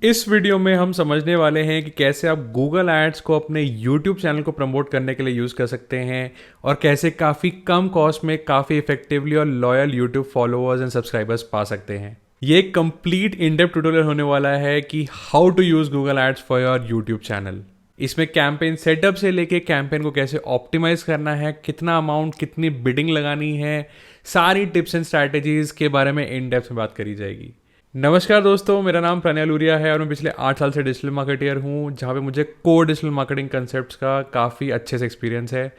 इस वीडियो में हम समझने वाले हैं कि कैसे आप गूगल एड्स को अपने यूट्यूब चैनल को प्रमोट करने के लिए यूज़ कर सकते हैं और कैसे काफ़ी कम कॉस्ट में काफ़ी इफेक्टिवली और loyal YouTube followers and subscribers पा सकते हैं। ये एक कंप्लीट इन डेप्थ ट्यूटोरियल होने वाला है कि how to use Google ads for your YouTube channel. इसमें कैंपेन सेटअप से लेके कैंपेन को कैसे ऑप्टिमाइज करना है, कितना अमाउंट, कितनी बिडिंग लगानी है, सारी टिप्स एंड स्ट्रैटेजीज के बारे में इन डेप्थ में बात करी जाएगी। नमस्कार दोस्तों, मेरा नाम प्रणय लूरिया है और मैं पिछले 8 साल से डिजिटल मार्केटर हूँ, जहाँ पे मुझे कोर डिजिटल मार्केटिंग कंसेप्ट्स का काफ़ी अच्छे से एक्सपीरियंस है।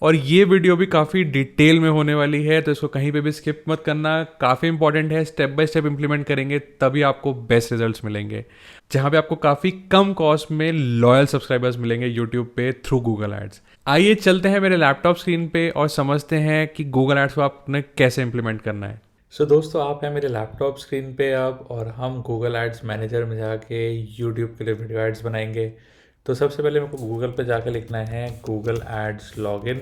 और ये वीडियो भी काफ़ी डिटेल में होने वाली है, तो इसको कहीं पे भी स्किप मत करना। काफ़ी इंपॉर्टेंट है, स्टेप बाय स्टेप इंप्लीमेंट करेंगे तभी आपको बेस्ट रिजल्ट्स मिलेंगे, जहाँ पे आपको काफ़ी कम कॉस्ट में लॉयल सब्सक्राइबर्स मिलेंगे यूट्यूब पे थ्रू गूगल एड्स। आइए चलते हैं मेरे लैपटॉप स्क्रीन पे और समझते हैं कि गूगल एड्स को आपने कैसे इंप्लीमेंट करना है। दोस्तों, आप हैं मेरे लैपटॉप स्क्रीन पे अब, और हम गूगल एड्स मैनेजर में जाके यूट्यूब के लिए वीडियो एड्स बनाएंगे। तो सबसे पहले मेरे को गूगल पे जाके लिखना है गूगल एड्स लॉगिन।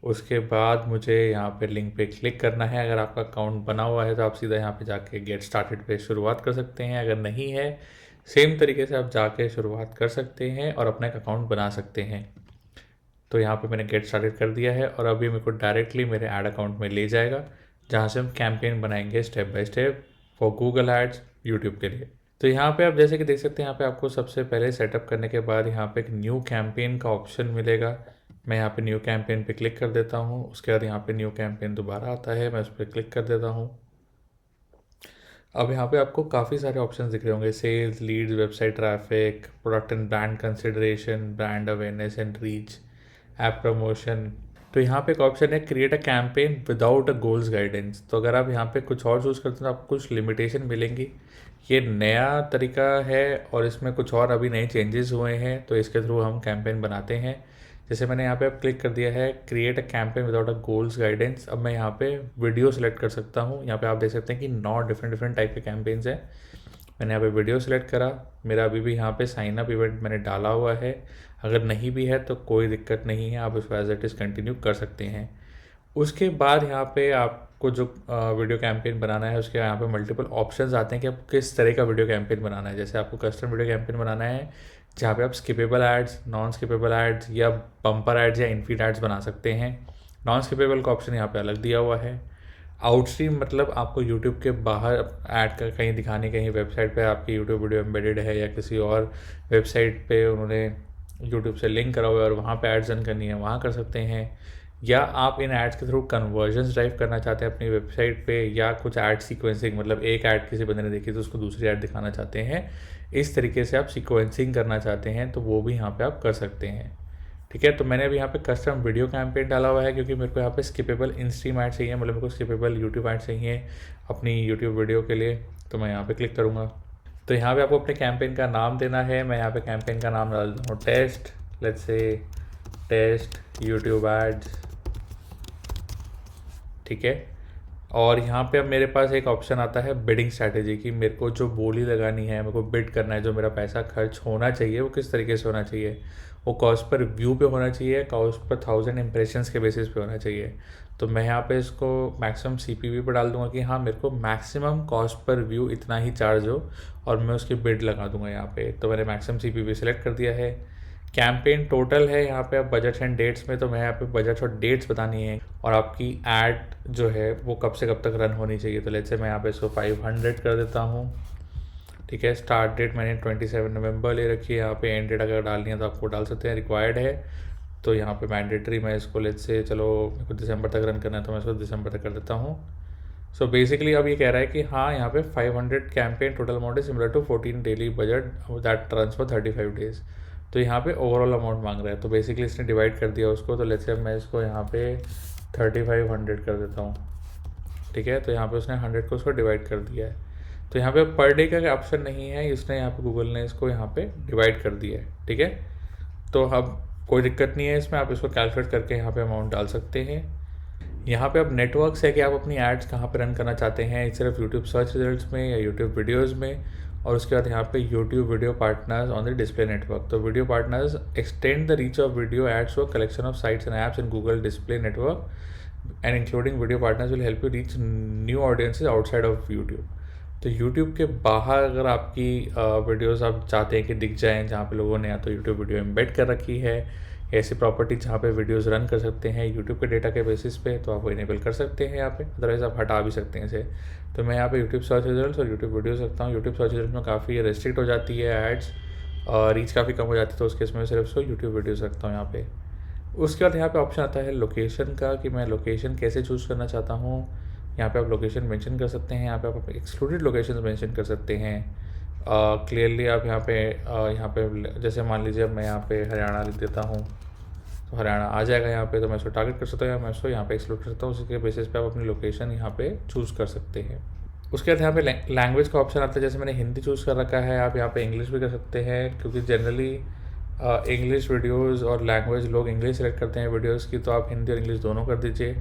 उसके बाद मुझे यहाँ पे लिंक पे क्लिक करना है। अगर आपका अकाउंट बना हुआ है तो आप सीधा यहाँ पे जाके गेट स्टार्टेड पे शुरुआत कर सकते हैं। अगर नहीं है, सेम तरीके से आप जाके शुरुआत कर सकते हैं और अपना एक अकाउंट बना सकते हैं। तो यहाँ पे मैंने गेट स्टार्टेड कर दिया है और अभी मेरे को डायरेक्टली मेरे ऐड अकाउंट में ले जाएगा, जहाँ से हम कैंपेन बनाएंगे step by step for Google ads YouTube के लिए। तो यहाँ पे आप जैसे कि देख सकते हैं, यहाँ पे आपको सबसे पहले सेटअप करने के बाद यहाँ पे एक न्यू कैंपेन का ऑप्शन मिलेगा। मैं यहाँ पे न्यू कैंपेन पे क्लिक कर देता हूँ। उसके बाद यहाँ पे न्यू कैंपेन दोबारा आता है, मैं उस पर क्लिक कर देता हूँ। अब यहाँ पे आपको काफ़ी सारे ऑप्शन दिख रहे होंगे: sales, leads, website traffic, product and brand consideration, brand awareness and reach, app promotion. तो यहाँ पे एक ऑप्शन है create a campaign without a goals guidance. तो अगर आप यहाँ पे कुछ और चूज़ करते हैं तो आपको कुछ लिमिटेशन मिलेंगी। ये नया तरीका है और इसमें कुछ और अभी नए चेंजेस हुए हैं, तो इसके थ्रू हम कैंपेन बनाते हैं। जैसे मैंने यहाँ पे अब क्लिक कर दिया है create a campaign without a goals guidance. अब मैं यहाँ पे वीडियो सेलेक्ट कर सकता हूँ। यहाँ पे आप देख सकते हैं कि 9 डिफरेंट डिफरेंट टाइप के कैंपेन्स हैं। मैंने यहाँ पे वीडियो सेलेक्ट करा। मेरा अभी भी यहाँ पे साइन अप इवेंट मैंने डाला हुआ है। अगर नहीं भी है तो कोई दिक्कत नहीं है, आप इसको एज इट इज़ कंटिन्यू कर सकते हैं। उसके बाद यहाँ पे आपको जो वीडियो कैंपेन बनाना है, उसके यहाँ पे मल्टीपल ऑप्शंस आते हैं कि आप किस तरह का वीडियो कैंपेन बनाना है। जैसे आपको कस्टम वीडियो कैंपेन बनाना है, जहाँ पे आप skippable ads, non skippable ads या बम्पर एड्स या इनफीड एड्स बना सकते हैं। नॉन स्किपेबल का ऑप्शन यहाँ पे अलग दिया हुआ है। आउटस्ट्रीम मतलब आपको यूट्यूब के बाहर ऐड का कहीं दिखाने, कहीं वेबसाइट पे आपकी यूट्यूब वीडियो एम्बेडेड है या किसी और वेबसाइट पे उन्होंने यूट्यूब से लिंक करा हुआ है और वहाँ पे एड्स रन करनी है, वहाँ कर सकते हैं। या आप इन एड्स के थ्रू कन्वर्जन्स ड्राइव करना चाहते हैं अपनी वेबसाइट पे, या कुछ ऐड सीक्वेंसिंग, मतलब एक ऐड किसी बंदे ने देखी तो उसको दूसरी ऐड दिखाना चाहते हैं, इस तरीके से आप सीक्वेंसिंग करना चाहते हैं तो वो भी यहाँ पे आप कर सकते हैं। ठीक है, तो मैंने अभी यहाँ पे कस्टम वीडियो कैंपेन डाला हुआ है क्योंकि मेरे को यहाँ पे स्किपेबल इन स्ट्रीम ऐड चाहिए, मतलब मेरे को स्किपेबल यूट्यूब ऐड चाहिए अपनी यूट्यूब वीडियो के लिए। तो मैं यहाँ पे क्लिक करूँगा। तो यहाँ पे आपको अपने कैंपेन का नाम देना है। मैं यहाँ पे कैंपेन का नाम डाल दूँ test, let's say test YouTube ads. ठीक है, और यहाँ पे अब मेरे पास एक ऑप्शन आता है बिडिंग स्ट्रैटेजी की। मेरे को जो बोली लगानी है, मेरे को बिड करना है, जो मेरा पैसा खर्च होना चाहिए वो किस तरीके से होना चाहिए। वो कॉस्ट पर व्यू पे होना चाहिए, कॉस्ट पर 1000 इंप्रेशंस के बेसिस पे होना चाहिए। तो मैं यहाँ पे इसको मैक्सिमम सीपीवी पर डाल दूंगा कि हाँ, मेरे को मैक्सिमम कॉस्ट पर व्यू इतना ही चार्ज हो, और मैं उसकी बिड लगा दूंगा यहाँ पे। तो मैंने मैक्सिमम सीपीवी सेलेक्ट कर दिया है। कैंपेन टोटल है यहाँ पे अब बजट एंड डेट्स में, तो मैं यहाँ पे बजट और डेट्स बतानी है और आपकी ऐड जो है वो कब से कब तक रन होनी चाहिए। तो लेट्स से मैं यहाँ पे इसको 500 कर देता हूँ। ठीक है, स्टार्ट डेट मैंने 27 नवंबर ले रखी है। यहाँ पे एंड डेट अगर डालनी है तो आपको डाल सकते हैं, रिक्वायर्ड है। तो यहाँ पे मैंडेटरी मैं इसको लेट्स से, चलो मेरे को दिसंबर तक रन करना है तो मैं इसको दिसंबर तक कर देता हूँ। सो बेसिकली अब ये कह रहा है कि हाँ, यहाँ पे 500 campaign total amount is similar to 14 daily budget that runs for 35 days. तो यहाँ पे ओवरऑल अमाउंट मांग रहा है, तो बेसिकली इसने डिवाइड कर दिया उसको। तो लेट्स से मैं इसको यहाँ पे 3500 कर देता हूँ। ठीक है, तो यहाँ पे उसने 100 को उसको डिवाइड कर दिया है। तो यहाँ पे पर डे का ऑप्शन नहीं है, इसने यहाँ पे गूगल ने इसको यहाँ पे डिवाइड कर दिया है। ठीक है, तो अब कोई दिक्कत नहीं है इसमें, आप इसको कैलकुलेट करके यहाँ पे अमाउंट डाल सकते हैं। यहाँ पे अब नेटवर्क्स है कि आप अपनी एड्स कहाँ पे रन करना चाहते हैं, सिर्फ यूट्यूब सर्च रिजल्ट्स में या यूट्यूब वीडियोस में। और उसके बाद यहाँ पे YouTube video partners on the display network. तो video partners extend the reach of video ads to a collection of sites and apps in Google display network and including video partners will help you reach new audiences outside of YouTube. तो YouTube के बाहर अगर आपकी videos आप चाहते हैं कि दिख जाएं, जहाँ पे लोगों ने या तो यूट्यूब वीडियो एम्बेड कर रखी है, ऐसी प्रॉपर्टी जहाँ पे वीडियोस रन कर सकते हैं यूट्यूब के डेटा के बेसिस पे, तो आप वो इनेबल कर सकते हैं यहाँ पे। अदरवाइज़ आप हटा भी सकते हैं इसे। तो मैं यहाँ पे यूट्यूब सर्च रिजल्ट्स और यूट्यूब वीडियोस रखता हूँ। यूट्यूब सर्च रिजल्ट में काफ़ी रिस्ट्रिक्ट हो जाती है एड्स, और रीच काफ़ी कम हो जाती है, तो उस केस में सिर्फ उसको यूट्यूब वीडियोस रखता हूँ यहाँ पे। उसके बाद यहाँ पे ऑप्शन आता है लोकेशन का, कि मैं लोकेशन कैसे चूज़ करना चाहता हूँ। यहाँ पे आप लोकेशन मेंशन कर सकते हैं, यहाँ पे आप एक्सक्लूडेड लोकेशन मेंशन कर सकते हैं। क्लियरली आप यहाँ पे जैसे मान लीजिए अब मैं यहाँ पे हरियाणा लिख देता हूँ, तो हरियाणा आ जाएगा यहाँ पे। तो मैं इसको टारगेट कर सकता हूँ या मैं इसको यहाँ पे एक्सक्लूड कर सकता हूँ। उसी के बेसिस पे आप अपनी लोकेशन यहाँ पे चूज़ कर सकते हैं। उसके बाद यहाँ पे लैंग्वेज का ऑप्शन आता है। जैसे मैंने हिंदी चूज़ कर रखा है, आप यहाँ पे इंग्लिश भी कर सकते हैं, क्योंकि जनरली इंग्लिश वीडियोस और लैंग्वेज लोग इंग्लिश सेलेक्ट करते हैं वीडियोस की, तो आप हिंदी और इंग्लिश दोनों कर दीजिए।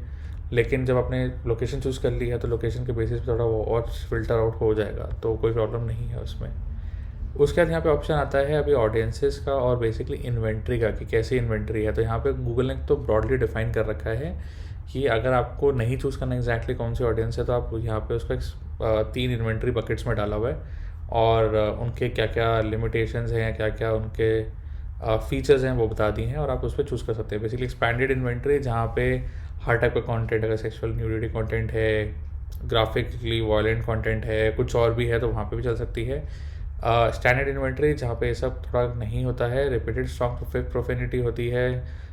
लेकिन जब आपने लोकेशन चूज़ कर ली है तो लोकेशन के बेसिस पे थोड़ा वो और फिल्टर आउट हो जाएगा, तो कोई प्रॉब्लम नहीं है उसमें। उसके बाद यहाँ पे ऑप्शन आता है अभी ऑडियंसेस का और बेसिकली इन्वेंट्री का, कि कैसी इन्वेंट्री है। तो यहाँ पे गूगल ने तो ब्रॉडली डिफाइन कर रखा है कि अगर आपको नहीं चूज़ करना एग्जैक्टली कौन सी ऑडियंस है, तो आप यहाँ पे उसका 3 इन्वेंट्री बकेट्स में डाला हुआ है, और उनके क्या क्या लिमिटेशंस हैं, क्या क्या उनके फीचर्स हैं वो बता दी हैं, और आप उस पर चूज़ कर सकते हैं। बेसिकली एक्सपैंडेड इन्वेंट्री, जहाँ पे हर टाइप का कंटेंट, अगर सेक्सुअल न्यूडिटी कंटेंट है, ग्राफिकली वायलेंट कंटेंट है, कुछ और भी है, तो वहाँ पे भी चल सकती है। स्टैंडर्ड इन्वेंट्री, जहाँ पे ये सब थोड़ा नहीं होता है, रिपीटेड स्ट्रॉन्ग प्रोफेनिटी होती है,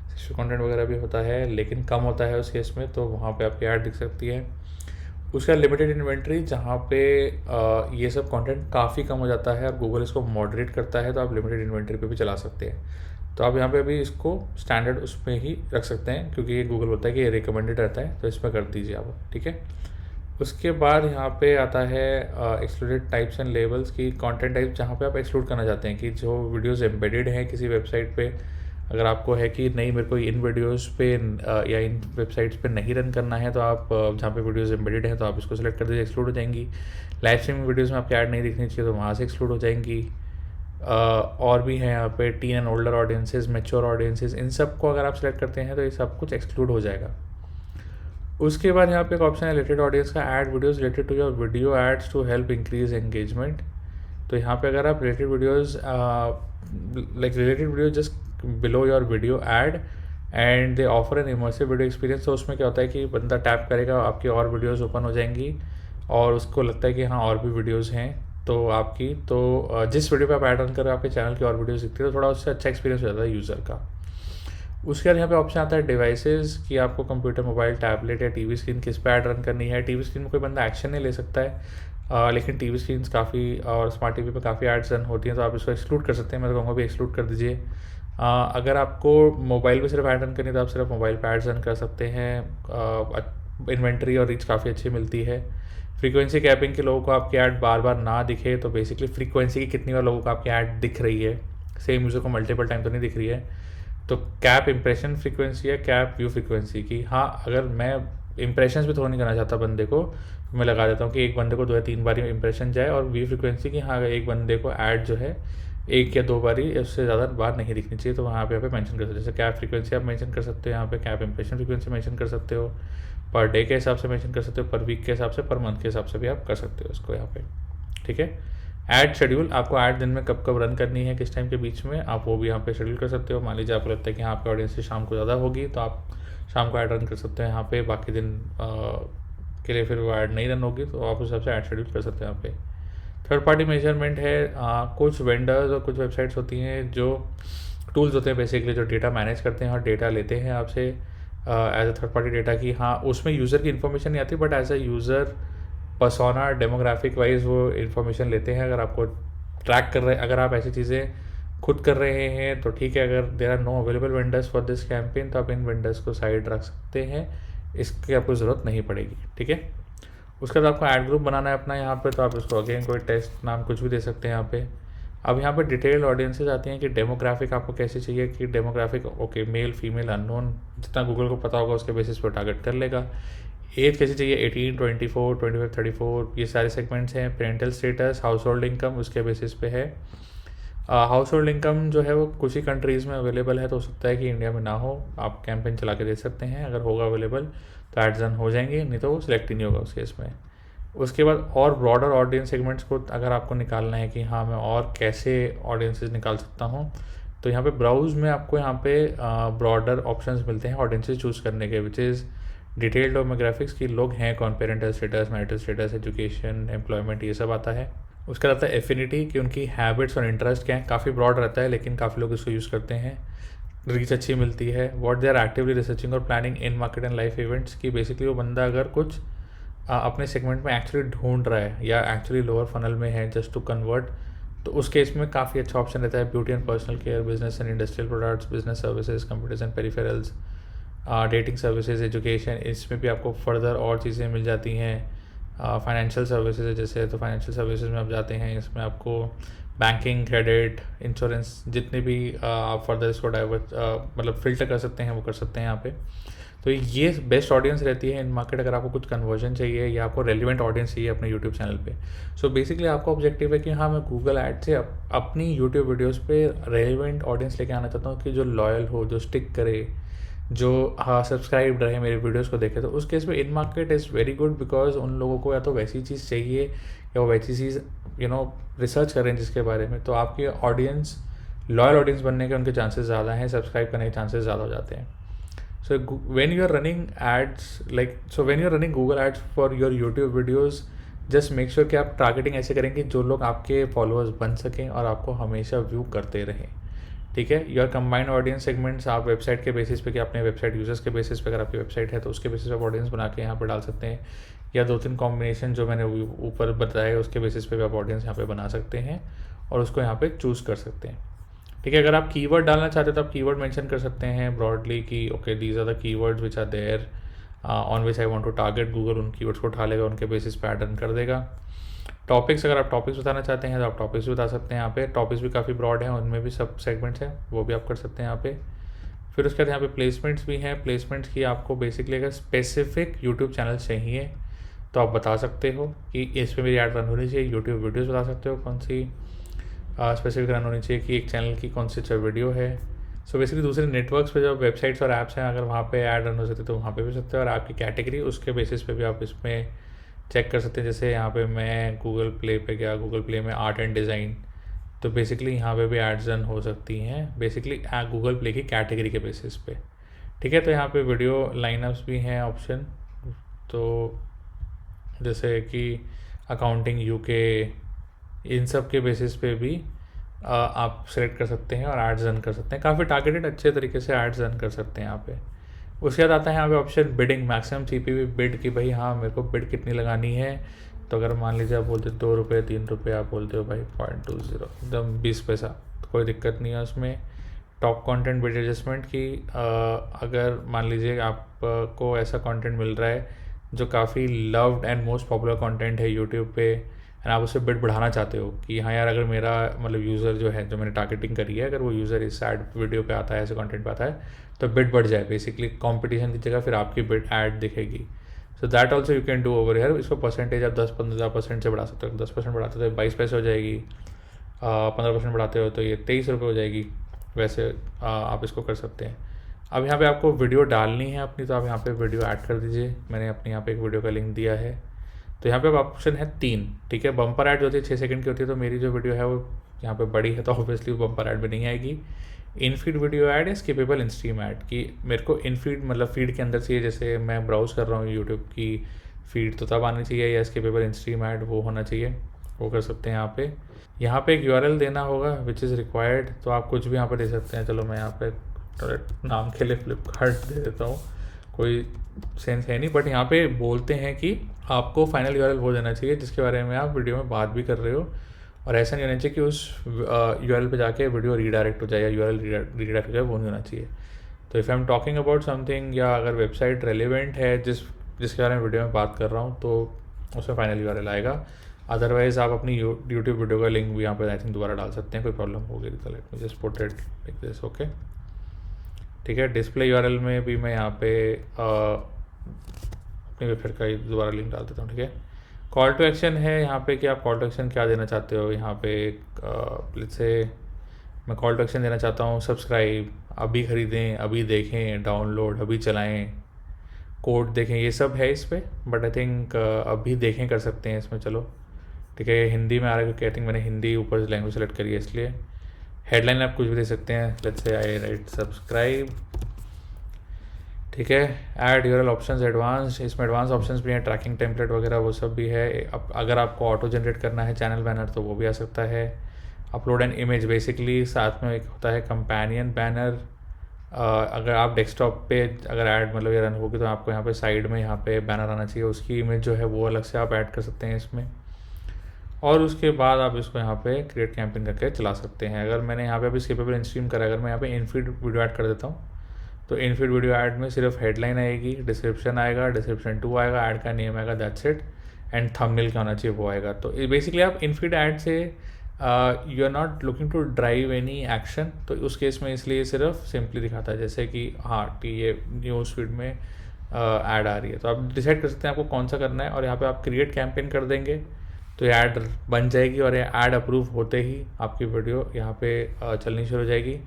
सेक्सुअल कंटेंट वगैरह भी होता है लेकिन कम होता है उस केस में, तो वहाँ पे आपकी ऐड दिख सकती है। उसका लिमिटेड इन्वेंट्री, जहाँ पे ये सब कंटेंट काफ़ी कम हो जाता है और गूगल इसको मॉडरेट करता है, तो आप लिमिटेड इन्वेंट्री पे भी चला सकते हैं। तो आप यहाँ पे भी इसको स्टैंडर्ड उसमें ही रख सकते हैं, क्योंकि ये गूगल होता है कि ये रिकमेंडेड रहता है, तो इसमें कर दीजिए आप, ठीक है। उसके बाद यहाँ पे आता है एक्सक्लूडेड टाइप्स एंड लेबल्स की कंटेंट टाइप, जहाँ पे आप एक्सक्लूड करना चाहते हैं कि जो वीडियोस एम्बेडेड हैं किसी वेबसाइट पे, अगर आपको है कि नहीं मेरे को इन वीडियोस पे या इन वेबसाइट्स पे नहीं रन करना है, तो आप जहाँ पे वीडियोस एम्बेडेड हैं तो आप इसको सेलेक्ट कर दीजिए, एक्सक्लूड हो जाएंगी। लाइव स्ट्रीमिंग वीडियोज़ में आपकी ऐड नहीं दिखनी चाहिए, तो वहाँ से एक्सक्लूड हो जाएंगी। और भी हैं यहाँ पे teen and older audiences, mature audiences, इन सब को अगर आप सेलेक्ट करते हैं तो ये सब कुछ एक्सक्लूड हो जाएगा। उसके बाद यहाँ पे एक ऑप्शन है रिलेटेड ऑडियंस का, add videos related to your video ads to help increase engagement. तो यहाँ पे अगर आप related videos like related video just below your video ad and they offer an immersive video experience, तो उसमें क्या होता है कि बंदा टैप करेगा, आपकी और वीडियोस ओपन हो जाएंगी और उसको लगता है कि हाँ और भी वीडियोस हैं तो आपकी, तो जिस वीडियो पे आप ऐड रन कर रहे हो आपके चैनल की और वीडियोस दिखती है, तो थोड़ा उससे अच्छा एक्सपीरियंस हो जाता है यूज़र का। उसके बाद यहाँ पे ऑप्शन आता है डिवाइसेस, कि आपको कंप्यूटर, मोबाइल, टैबलेट या टीवी स्क्रीन किस पे ऐड रन करनी है। टीवी स्क्रीन में कोई बंदा एक्शन नहीं ले सकता है, लेकिन टीवी स्क्रीन काफ़ी और स्मार्ट टीवी पे काफ़ी एड्स रन होती हैं, तो आप इसको एक्सक्लूड कर सकते हैं। मैं तो कहूँगा भी एक्सक्लूड कर दीजिए। अगर आपको मोबाइल पे सिर्फ ऐड रन करनी है तो आप सिर्फ मोबाइल पे एड्स रन कर सकते हैं। इन्वेंट्री और रीच काफ़ी अच्छी मिलती है। फ्रीक्वेंसी कैपिंग के लोगों को आपकी ऐड बार बार ना दिखे, तो बेसिकली फ्रीक्वेंसी की कितनी बार लोगों को आपकी ऐड दिख रही है, सेम यूज़र को मल्टीपल टाइम तो नहीं दिख रही है। तो कैप इंप्रेशन फ्रीक्वेंसी है, कैप व्यू फ्रीक्वेंसी की। हाँ, अगर मैं इंप्रेशंस भी थोड़ा नहीं करना चाहता बंदे को, तो मैं लगा देता हूँ कि एक बंदे को 2 या 3 बार इंप्रेशन जाए, और व्यू फ्रीक्वेंसी की हाँ, अगर एक बंदे को ऐड जो है 1 या 2 बारी, उससे ज़्यादा बार नहीं दिखनी चाहिए, तो वहाँ पे मेंशन कर सकते हो। जैसे कैप फ्रीक्वेंसी आप मेंशन कर सकते हो, यहाँ पे कैप इंप्रेशन फ्रीक्वेंसी मेंशन कर सकते हो, पर डे के हिसाब से मेंशन कर सकते हो, पर वीक के हिसाब से, पर मंथ के हिसाब से भी आप कर सकते हो इसको यहाँ पे, ठीक है। ऐड शेड्यूल, आपको ऐड दिन में कब कब रन करनी है, किस टाइम के बीच में, आप वो भी यहाँ पे शेड्यूल कर सकते हो। मान लीजिए आपको लगता है कि हाँ आपकी ऑडियंस शाम को ज़्यादा होगी, तो आप शाम को ऐड रन कर सकते हैं यहाँ पे, बाकी दिन के लिए फिर वो ऐड नहीं रन होगी, तो आप उस हिसाब से ऐड शेड्यूल कर सकते हैं यहाँ पे। थर्ड पार्टी मेजरमेंट है, कुछ वेंडर्स और कुछ वेबसाइट्स होती हैं जो टूल्स होते हैं बेसिकली, जो डेटा मैनेज करते हैं और डेटा लेते हैं आपसे as a third party data की। हाँ, उसमें यूज़र की इन्फॉर्मेशन नहीं आती, but as a user persona demographic wise वो इन्फॉर्मेशन लेते हैं। अगर आपको ट्रैक कर रहे, अगर आप ऐसी चीज़ें खुद कर रहे हैं तो ठीक है। अगर there are no available vendors for this campaign, तो आप इन वेंडर्स को साइड रख सकते हैं, इसकी आपको ज़रूरत नहीं पड़ेगी, ठीक है। उसके बाद आपको ऐड ग्रुप बनाना है अपना यहाँ पे, तो आप इसको अगेन कोई टेस्ट नाम कुछ भी दे सकते हैं यहाँ पे। अब यहाँ पे डिटेल्ड ऑडियंसेस आती हैं कि डेमोग्राफिक आपको कैसे चाहिए, कि demographic okay male female unknown, जितना गूगल को पता होगा उसके बेसिस पर टारगेट कर लेगा। एज कैसी चाहिए, 18, 24, 25, 34, ये सारे सेगमेंट्स हैं। Parental status, house hold income उसके बेसिस पे है। हाउस होल्ड इनकम जो है वो कुछ ही कंट्रीज़ में अवेलेबल है, तो हो सकता है कि इंडिया में ना हो, आप कैंपेन चला के दे सकते हैं। अगर होगा अवेलेबल तो एड्स रन हो जाएंगे, नहीं तो वो सिलेक्ट ही नहीं होगा उस केस में। उसके बाद और ब्रॉडर ऑडियंस सेगमेंट्स को अगर आपको निकालना है कि हाँ मैं और कैसे ऑडियंसेस निकाल सकता हूँ, तो यहाँ पे ब्राउज़ में आपको यहाँ पे ब्रॉडर ऑप्शंस मिलते हैं ऑडियंसेस चूज़ करने के, विच इज़ डिटेल्ड डेमोग्राफिक्स की लोग हैं कौन, parental status, marital status, education, employment, ये सब आता है। उसका रहता है एफिनिटी कि उनकी हैबिट्स और इंटरेस्ट क्या हैं, काफ़ी ब्रॉड रहता है लेकिन काफ़ी लोग इसको यूज़ करते हैं। रीच अच्छी मिलती है। What they are actively researching और planning in market and life events, की बेसिकली वो बंदा अगर कुछ अपने सेगमेंट में एक्चुअली ढूंढ रहा है या एक्चुअली लोअर फनल में है जस्ट टू कन्वर्ट, तो उस केस में काफ़ी अच्छा ऑप्शन रहता है। Beauty and personal care, business and industrial products, business services, computers and peripherals, dating services, education, इसमें भी आपको फर्दर और चीज़ें मिल जाती हैं। फाइनेंशियल सर्विसेज है जैसे, तो फाइनेंशियल सर्विसेज में आप जाते हैं, इसमें आपको बैंकिंग, क्रेडिट, इंश्योरेंस, जितने भी आप फर्दर इसको डाइवर्ट मतलब फ़िल्टर कर सकते हैं वो कर सकते हैं यहाँ पे। तो ये बेस्ट ऑडियंस रहती है इन मार्केट अगर आपको कुछ कन्वर्जन चाहिए या आपको रेलिवेंट ऑडियंस चाहिए अपने यूट्यूब चैनल पे। सो बेसिकली आपका ऑब्जेक्टिव है कि हाँ मैं गूगल ऐड से अपनी यूट्यूब वीडियोस पे रेलिवेंट ऑडियंस लेके आना चाहता हूँ कि जो लॉयल हो, जो स्टिक करे, जो हाँ सब्सक्राइब रहे मेरे वीडियोस को देखे। तो उस केस में इन market is very good because उन लोगों को या तो वैसी चीज़ चाहिए या वो वैसी चीज़ रिसर्च करें जिसके बारे में, तो आपकी ऑडियंस लॉयल ऑडियंस बनने के उनके चांसेस ज़्यादा हैं, सब्सक्राइब करने के चांसेस ज़्यादा हो जाते हैं। So when you are running ads, when you are running Google ads for your YouTube videos, just make sure कि आप टारगेटिंग ऐसे करें कि जो लोग आपके फॉलोअर्स बन सकें और आपको हमेशा व्यू करते रहें। ठीक है, योर कंबाइंड ऑडियंस सेगमेंट्स आप वेबसाइट के बेसिस पे कि अपने वेबसाइट यूजर्स के बेसिस पे, अगर आपकी वेबसाइट है तो उसके बेसिस पे आप ऑडियंस बना के यहाँ पर डाल सकते हैं, या 2-3 कॉम्बिनेशन जो मैंने ऊपर बताया उसके बेसिस पे भी आप ऑडियंस यहाँ पे बना सकते हैं और उसको यहाँ पे चूज़ कर सकते हैं। ठीक है, अगर आप कीवर्ड डालना चाहते हो तो आप कीवर्ड मेंशन कर सकते हैं ब्रॉडली कि okay these are the keywords which are there on which I want to target. Google उन कीवर्ड्स को उठा लेगा, उनके बेसिस पे पैटर्न कर देगा। टॉपिक्स, अगर आप टॉपिक्स बताना चाहते हैं तो आप टॉपिक्स भी बता सकते हैं यहाँ पे। टॉपिक्स भी काफ़ी ब्रॉड हैं, उनमें भी सब सेगमेंट्स हैं, वो भी आप कर सकते हैं यहाँ पे। फिर उसके बाद यहाँ पे प्लेसमेंट्स भी हैं। प्लेसमेंट्स की आपको बेसिकली अगर स्पेसिफिक यूट्यूब चैनल चाहिए तो आप बता सकते हो कि इस पर मेरी ऐड रन होनी चाहिए। यूट्यूब वीडियोज़ बता सकते हो कौन सी स्पेसिफिक रन होनी चाहिए कि एक चैनल की कौन सी वीडियो है। सो बेसिकली दूसरे नेटवर्क्स पे जो वेबसाइट्स और ऐप्स हैं अगर वहाँ पे ऐड रन हो सकते तो वहाँ पे भी सकते हैं, और आपकी कैटेगरी उसके बेसिस पे भी आप इसमें चेक कर सकते हैं। जैसे यहाँ पे मैं गूगल प्ले पे गया, गूगल प्ले में आर्ट एंड डिज़ाइन, तो बेसिकली यहाँ पे भी एड्स रन हो सकती हैं बेसिकली गूगल प्ले की कैटेगरी के बेसिस पे। ठीक है, तो यहाँ पे वीडियो लाइनअप्स भी हैं ऑप्शन, तो जैसे कि अकाउंटिंग, यूके, इन सब के बेसिस पे भी आप सेलेक्ट कर सकते हैं और एड्स रन कर सकते हैं। काफ़ी टारगेटेड अच्छे तरीके से एड्स रन कर सकते हैं यहाँ पे। उसके बाद आता है यहाँ पे option bidding, maximum CPV bid, कि भाई हाँ मेरे को बिड कितनी लगानी है। तो अगर मान लीजिए आप बोलते हो 2 रुपये 3 रुपये, आप बोलते हो भाई 0.20 एकदम 20 पैसा, तो कोई दिक्कत नहीं है उसमें। टॉप कंटेंट बिड एडजस्टमेंट की अगर मान लीजिए आपको ऐसा कंटेंट मिल रहा है जो काफ़ी loved and most popular content है यूट्यूब पे, एंड आप उससे बिड बढ़ाना चाहते हो कि हाँ यार अगर मेरा मतलब यूज़र जो है, जो मैंने टारगेटिंग करी है, अगर वो यूज़र इस ऐड वीडियो पे आता है, ऐसे कंटेंट पे आता है, तो बिड बढ़ जाए बेसिकली कंपटीशन की जगह, फिर आपकी बिड ऐड दिखेगी। So that also you can do over here. इसको परसेंटेज आप 10-15% से बढ़ा सकते हो। 10% बढ़ाते हो तो 22 पैसे हो जाएगी, 15% बढ़ाते हो तो ये 23 रुपये हो जाएगी। वैसे आप इसको कर सकते हैं। अब यहाँ पे आपको वीडियो डालनी है अपनी, तो आप यहाँ पे वीडियो ऐड कर दीजिए। मैंने अपने यहाँ पे एक वीडियो का लिंक दिया है। तो यहाँ पे अब ऑप्शन है 3। ठीक है, बम्पर ऐड जो होती है 6 सेकंड की होती है, तो मेरी जो वीडियो है वो यहाँ पे बड़ी है तो ऑब्वियसली वो बम्पर ऐड भी नहीं आएगी। इन फीड वीडियो ऐड है स्किपेबल इन स्ट्रीम ऐड, कि मेरे को इन फीड मतलब फीड के अंदर चाहिए, जैसे मैं ब्राउज़ कर रहा हूँ यूट्यूब की फीड तो तब आनी चाहिए, या स्किपेबल इन स्ट्रीम ऐड वो होना चाहिए, वो कर सकते हैं यहाँ पे। यहाँ पे एक यूआरएल देना होगा विच इज़ रिक्वायर्ड, तो आप कुछ भी यहाँ पे दे सकते हैं। चलो मैं यहाँ पे नाम के लिए फ्लिपकार्ट दे देता हूँ, कोई सेंस है नहीं, बट यहाँ पे बोलते हैं कि आपको फाइनल यूआरएल वो देना चाहिए जिसके बारे में आप वीडियो में बात भी कर रहे हो, और ऐसा नहीं होना चाहिए कि उस यूआरएल पे जाके वीडियो रीडायरेक्ट हो जाए या यूआरएल रीडायरेक्ट हो जाए, वो नहीं होना चाहिए। तो if I am talking about something, या अगर वेबसाइट रेलिवेंट है जिसके बारे में वीडियो में बात कर रहा हूँ, तो उसमें फाइनल यूआरएल आएगा। अदरवाइज़ आप अपनी यूट्यूब वीडियो का लिंक भी यहाँ पर आई थिंक दोबारा डाल सकते हैं, कोई प्रॉब्लम होगी तो let me just put it like this. Okay, ठीक है। डिस्प्ले यूआरएल में भी मैं यहाँ पे अपनी वेबसाइट का दोबारा लिंक डाल देता हूँ। ठीक है, कॉल टू एक्शन है यहाँ पे कि आप कॉल टू एक्शन क्या देना चाहते हो। यहाँ पे लेट्स से मैं कॉल टू एक्शन देना चाहता हूँ सब्सक्राइब, अभी ख़रीदें, अभी देखें, डाउनलोड, अभी चलाएं, कोड देखें, ये सब है इस पर, बट आई थिंक अभी देखें कर सकते हैं इसमें। चलो ठीक है, हिंदी में आ रहा है क्योंकि आई थिंक मैंने हिंदी ऊपर लैंग्वेज सेलेक्ट करी है इसलिए। हेडलाइन आप कुछ भी दे सकते हैं, let's say I right subscribe. ठीक है, ऐड यूआरएल ऑप्शंस एडवांस, इसमें एडवांस ऑप्शंस भी हैं, ट्रैकिंग टेम्पलेट वगैरह वो सब भी है। अब अगर आपको ऑटो जनरेट करना है चैनल बैनर तो वो भी आ सकता है। अपलोड एन इमेज, बेसिकली साथ में एक होता है कंपेनियन बैनर। अगर आप डेस्कटॉप पे अगर ऐड मतलब ये रन होगी तो आपको यहाँ पे साइड में यहाँ पे बैनर आना चाहिए, उसकी इमेज जो है वो अलग से आप ऐड कर सकते हैं इसमें। और उसके बाद आप इसको यहाँ पे क्रिएट कैंपेन करके चला सकते हैं। अगर मैंने यहाँ पे अभी स्किपेबल इंस्ट्रीम करा, अगर मैं यहाँ पे इनफीड वीडियो ऐड कर देता हूँ तो इनफीड वीडियो ऐड में सिर्फ हेडलाइन आएगी, डिस्क्रिप्शन आएगा, डिस्क्रिप्शन 2 आएगा, ऐड का नेम आएगा, दैट्स इट, एंड थंबनेल क्या होना चाहिए वो आएगा। तो बेसिकली आप इनफीड ऐड से you are not looking to drive any action, तो उस केस में इसलिए सिर्फ सिंपली दिखाता है जैसे कि हाँ ये न्यूज़ फीड में ऐड आ रही है। तो आप डिसाइड कर सकते हैं आपको कौन सा करना है, और यहाँ पे आप क्रिएट कैंपेन कर देंगे तो ये ऐड बन जाएगी, और ये ऐड अप्रूव होते ही आपकी वीडियो यहाँ पे चलनी शुरू हो जाएगी।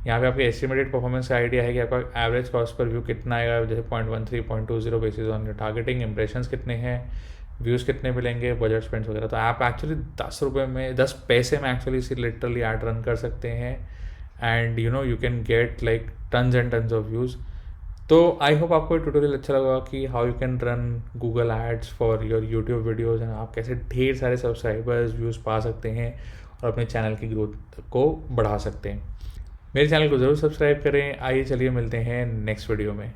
यहाँ पे आपकी एस्टिमेटेड परफॉर्मेंस का आइडिया है कि आपका एवरेज कॉस्ट पर व्यू कितना आएगा, जैसे 0.13 0.20 basis on your targeting, impressions कितने हैं, व्यूज़ कितने मिलेंगे, बजट स्पेंड्स वगैरह। तो आप एक्चुअली 10 रुपये में 10 पैसे में एक्चुअली इसी लिटरली ऐड रन कर सकते हैं, and you can get like tons and tons of views. तो आई होप आपको ये ट्यूटोरियल अच्छा लगा कि how you can run Google ads for your YouTube videos, and आप कैसे ढेर सारे सब्सक्राइबर्स व्यूज़ पा सकते हैं और अपने चैनल की ग्रोथ को बढ़ा सकते हैं। मेरे चैनल को ज़रूर सब्सक्राइब करें। आइए चलिए मिलते हैं नेक्स्ट वीडियो में।